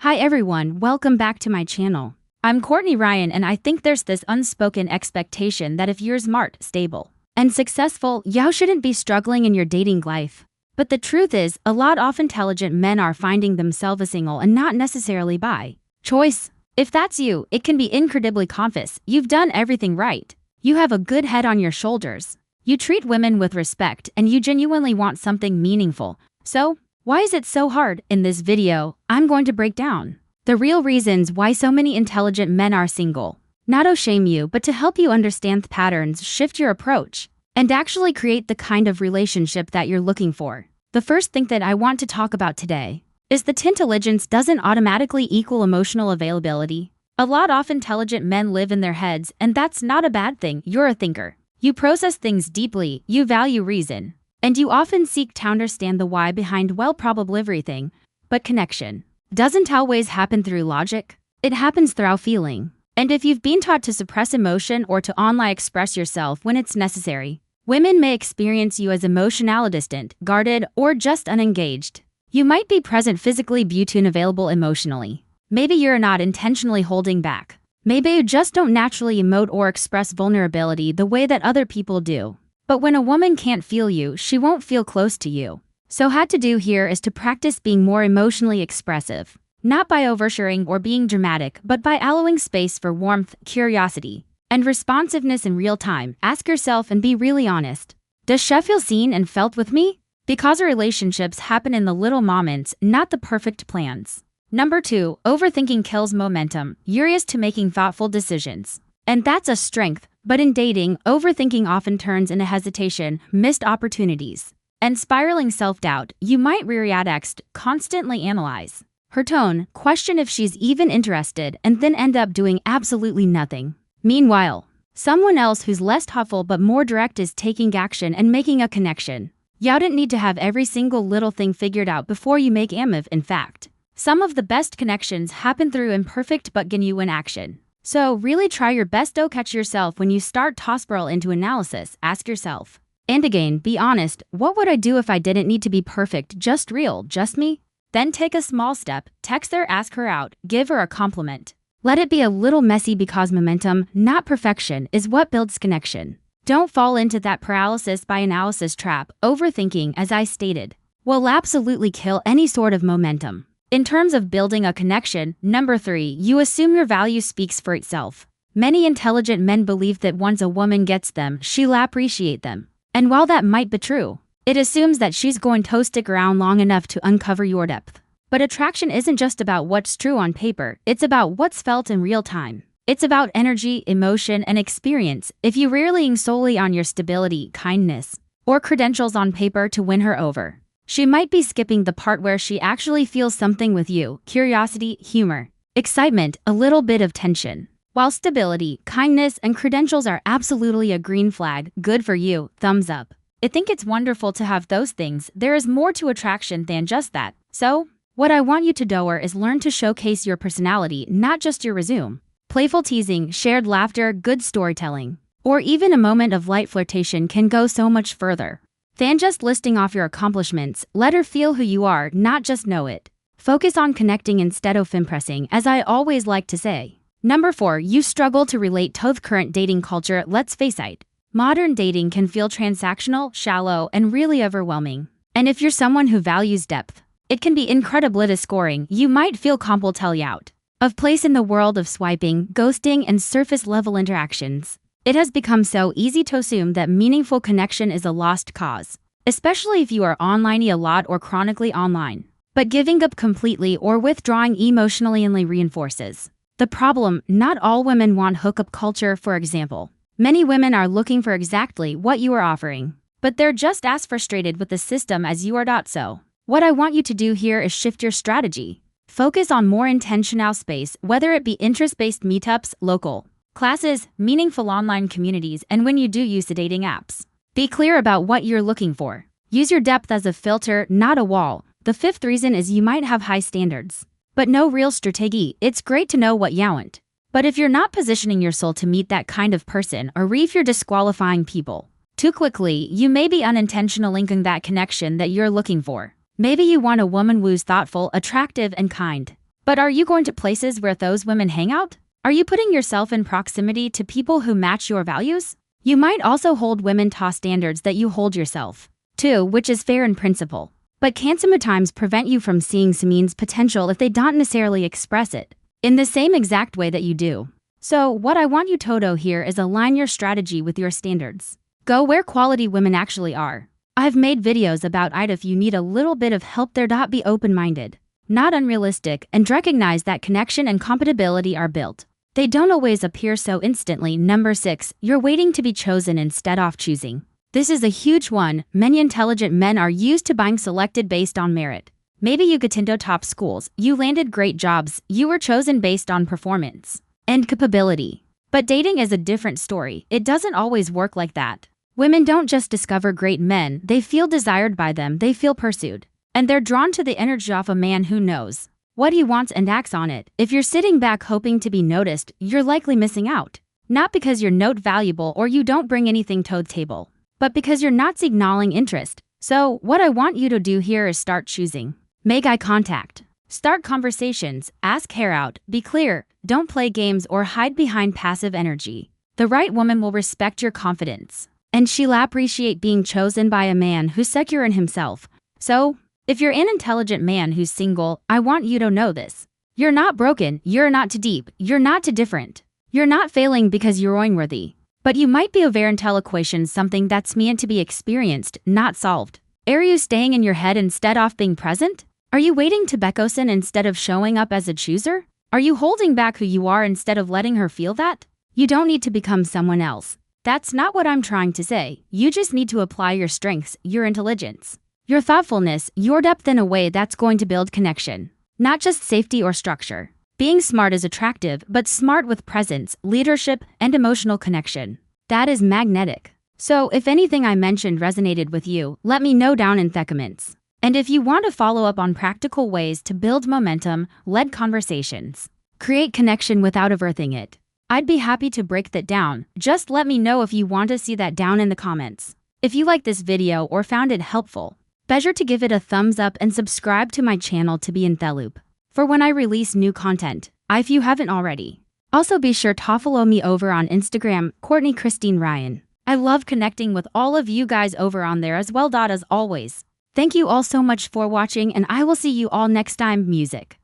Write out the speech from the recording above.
Hi everyone, welcome back to my channel. I'm Courtney Ryan and I think there's this unspoken expectation that if you're smart, stable, and successful, you shouldn't be struggling in your dating life. But the truth is, a lot of intelligent men are finding themselves single and not necessarily by choice. If that's you, it can be incredibly confident. You've done everything right. You have a good head on your shoulders. You treat women with respect and you genuinely want something meaningful. So, why is it so hard? In this video, I'm going to break down the real reasons why so many intelligent men are single. Not to shame you, but to help you understand the patterns, shift your approach, and actually create the kind of relationship that you're looking for. The first thing that I want to talk about today is that intelligence doesn't automatically equal emotional availability. A lot of intelligent men live in their heads, and that's not a bad thing. You're a thinker. You process things deeply, you value reason. And you often seek to understand the why behind probably everything. But connection doesn't always happen through logic. It happens through feeling. And if you've been taught to suppress emotion or to only express yourself when it's necessary, women may experience you as emotionally distant, guarded, or just unengaged. You might be present physically but unavailable emotionally. Maybe you're not intentionally holding back. Maybe you just don't naturally emote or express vulnerability the way that other people do. But when a woman can't feel you, she won't feel close to you. So what to do here is to practice being more emotionally expressive. Not by oversharing or being dramatic, but by allowing space for warmth, curiosity, and responsiveness in real time. Ask yourself and be really honest. Does she feel seen and felt with me? Because relationships happen in the little moments, not the perfect plans. Number 2, overthinking kills momentum. You're used to making thoughtful decisions. And that's a strength. But in dating, overthinking often turns into hesitation, missed opportunities, and spiraling self-doubt. You might react, constantly analyze her tone, question if she's even interested, and then end up doing absolutely nothing. Meanwhile, someone else who's less thoughtful but more direct is taking action and making a connection. You don't need to have every single little thing figured out before you make a move. In fact, some of the best connections happen through imperfect but genuine action. So really try your best to catch yourself when you start to spiral into analysis. Ask yourself, and again, be honest, what would I do if I didn't need to be perfect, just real, just me? Then take a small step, text her, ask her out, give her a compliment. Let it be a little messy because momentum, not perfection, is what builds connection. Don't fall into that paralysis by analysis trap. Overthinking, as I stated, will absolutely kill any sort of momentum. In terms of building a connection, number 3, you assume your value speaks for itself. Many intelligent men believe that once a woman gets them, she'll appreciate them. And while that might be true, it assumes that she's going to stick around long enough to uncover your depth. But attraction isn't just about what's true on paper, it's about what's felt in real time. It's about energy, emotion, and experience. If you're relying solely on your stability, kindness, or credentials on paper to win her over, she might be skipping the part where she actually feels something with you: curiosity, humor, excitement, a little bit of tension. While stability, kindness, and credentials are absolutely a green flag, good for you, thumbs up. I think it's wonderful to have those things. There is more to attraction than just that. So, what I want you to do is learn to showcase your personality, not just your resume. Playful teasing, shared laughter, good storytelling, or even a moment of light flirtation can go so much further than just listing off your accomplishments. Let her feel who you are, not just know it. Focus on connecting instead of impressing, as I always like to say. Number 4, you struggle to relate to the current dating culture. Let's face it, modern dating can feel transactional, shallow, and really overwhelming. And if you're someone who values depth, it can be incredibly discouraging. You might feel compelled to tell out of place in the world of swiping, ghosting, and surface-level interactions. It has become so easy to assume that meaningful connection is a lost cause, especially if you are online a lot or chronically online. But giving up completely or withdrawing emotionally only reinforces the problem. Not all women want hookup culture, for example. Many women are looking for exactly what you are offering, but they're just as frustrated with the system as you are. So, what I want you to do here is shift your strategy. Focus on more intentional space, whether it be interest-based meetups, local classes, meaningful online communities, and when you do use the dating apps, be clear about what you're looking for. Use your depth as a filter, not a wall. The 5th reason is you might have high standards, but no real strategy. It's great to know what you want, but if you're not positioning your soul to meet that kind of person, or if you're disqualifying people too quickly, you may be unintentionally linking that connection that you're looking for. Maybe you want a woman who's thoughtful, attractive, and kind, But are you going to places where those women hang out? Are you putting yourself in proximity to people who match your values? You might also hold women to standards that you hold yourself to, which is fair in principle, but can sometimes prevent you from seeing someone's potential if they don't necessarily express it in the same exact way that you do. So what I want you to do here is align your strategy with your standards. Go where quality women actually are. I've made videos about it if you need a little bit of help there. Be open-minded, not unrealistic, and recognize that connection and compatibility are built. They don't always appear so instantly. Number 6, you're waiting to be chosen instead of choosing. This is a huge one. Many intelligent men are used to being selected based on merit. Maybe you got into top schools, you landed great jobs, you were chosen based on performance and capability. But dating is a different story. It doesn't always work like that. Women don't just discover great men, they feel desired by them, they feel pursued. And they're drawn to the energy of a man who knows what he wants and acts on it. If you're sitting back hoping to be noticed, you're likely missing out. Not because you're not valuable or you don't bring anything to the table, but because you're not signaling interest. So, what I want you to do here is start choosing. Make eye contact. Start conversations, ask her out, be clear, don't play games or hide behind passive energy. The right woman will respect your confidence, and she'll appreciate being chosen by a man who's secure in himself. So, if you're an intelligent man who's single, I want you to know this. You're not broken, you're not too deep, you're not too different. You're not failing because you're unworthy. But you might be over until equation something that's meant to be experienced, not solved. Are you staying in your head instead of being present? Are you waiting to Beckosin instead of showing up as a chooser? Are you holding back who you are instead of letting her feel that? You don't need to become someone else. That's not what I'm trying to say. You just need to apply your strengths, your intelligence, your thoughtfulness, your depth in a way that's going to build connection, not just safety or structure. Being smart is attractive, but smart with presence, leadership, and emotional connection. That is magnetic. So if anything I mentioned resonated with you, let me know down in the comments. And if you want to follow up on practical ways to build momentum, lead conversations, create connection without overthinking it, I'd be happy to break that down. Just let me know if you want to see that down in the comments. If you liked this video or found it helpful, be sure to give it a thumbs up and subscribe to my channel to be in the loop for when I release new content, if you haven't already. Also be sure to follow me over on Instagram, Courtney Ryan. I love connecting with all of you guys over on there as well. As always, thank you all so much for watching, and I will see you all next time. Music.